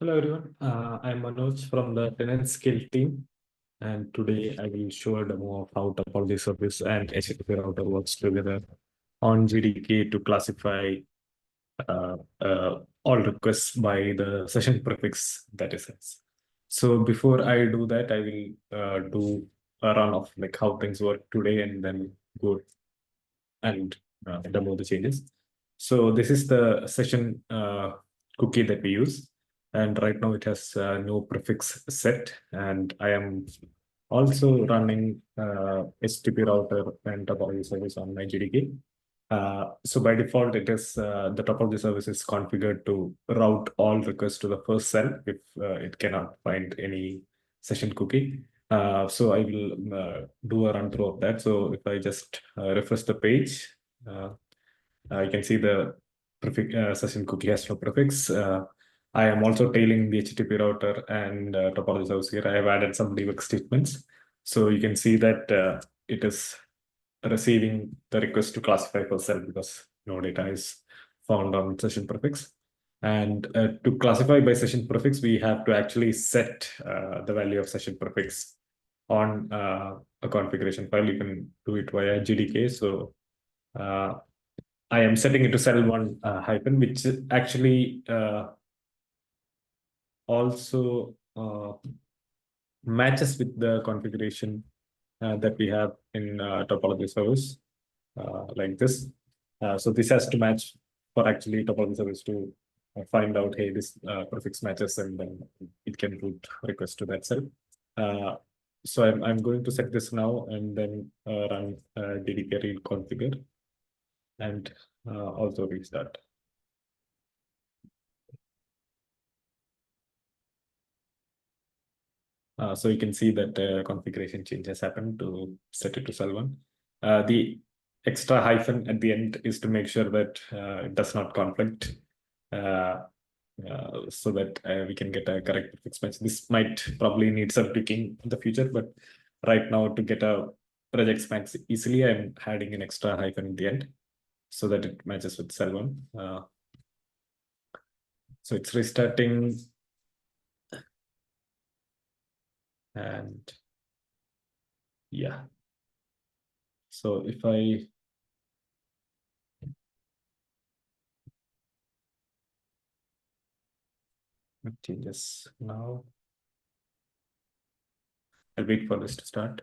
Hello everyone, I'm Manoj from the tenant scale team, and today I will show a demo of how topology service and HTTP router works together on GDK to classify uh, all requests by the session prefix that is it. So before I do that, I will do a run of like how things work today and then go and demo the changes. So this is the session cookie that we use. And right now it has no prefix set. And I am also running HTTP router and topology service on my GDK. So by default, it is the topology service is configured to route all requests to the first cell if it cannot find any session cookie. So I will do a run through of that. So if I just refresh the page, uh, you can see the prefix, session cookie has no prefix. I am also tailing the HTTP router and topology service here. I have added some debug statements. So you can see that it is receiving the request to classify for cell because no data is found on session prefix. And to classify by session prefix, we have to actually set the value of session prefix on a configuration file. You can do it via GDK. So I am setting it to cell1 hyphen, which actually also matches with the configuration that we have in topology service like this. So this has to match for actually topology service to find out, hey, this prefix matches, and then it can route request to that cell. So I'm going to set this now and then run DDK read configure and also restart. So you can see that configuration change has happened to set it to cell1. The extra hyphen at the end is to make sure that it does not conflict so that we can get a correct prefix match. This might probably need some tweaking in the future, but right now to get a regex match easily, I'm adding an extra hyphen at the end so that it matches with cell1. So it's restarting. And yeah, so if I changes now, I'll wait for this to start.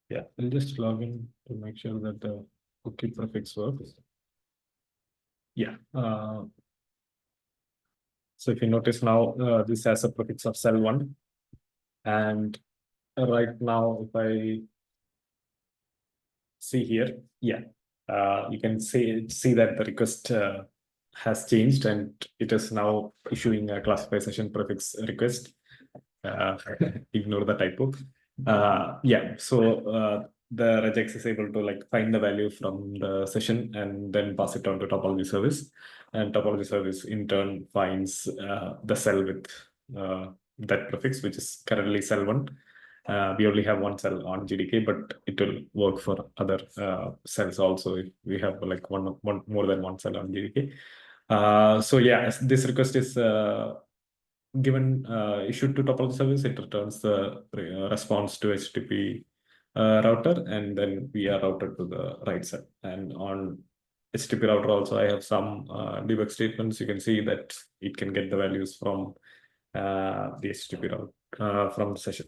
Yeah, I'll just log in to make sure that the cookie prefix works. Yeah. So if you notice now, this has a prefix of cell1. And right now, if I see here, yeah, you can see that the request has changed and it is now issuing a classify session prefix request. Ignore the typo. Yeah, so the regex is able to like find the value from the session and then pass it on to topology service, and topology service in turn finds the cell with that prefix, which is currently cell1. We only have one cell on GDK, but it will work for other cells also if we have like one more than one cell on GDK. So yeah, this request is given issued to topology service, it returns the response to HTTP router, and then we are routed to the right cell. And on HTTP router also, I have some debug statements. You can see that it can get the values from the HTTP route from the session.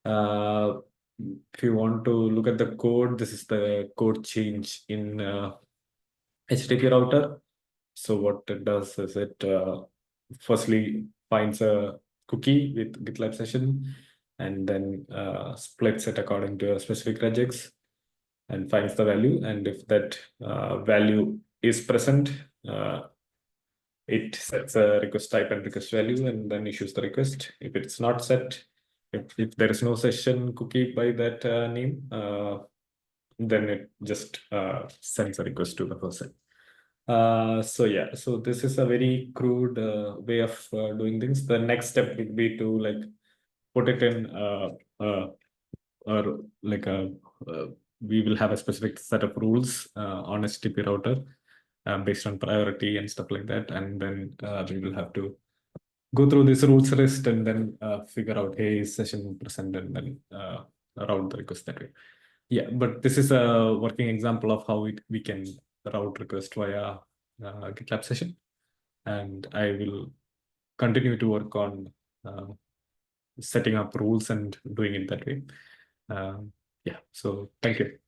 If you want to look at the code, this is the code change in HTTP router. So what it does is it firstly finds a cookie with GitLab session and then splits it according to a specific regex and finds the value. And if that value is present, it sets a request type and request value and then issues the request. If it's not set, if there is no session cookie by that name, then it just sends a request to the person. So yeah, so this is a very crude way of doing things. The next step would be to like put it in or like a we will have a specific set of rules on HTTP router based on priority and stuff like that, and then we will have to go through this rules list and then figure out, hey, is session present, and then route the request that way. Yeah, but this is a working example of how we can route request via GitLab session, and I will continue to work on setting up rules and doing it that way. Yeah, so thank you.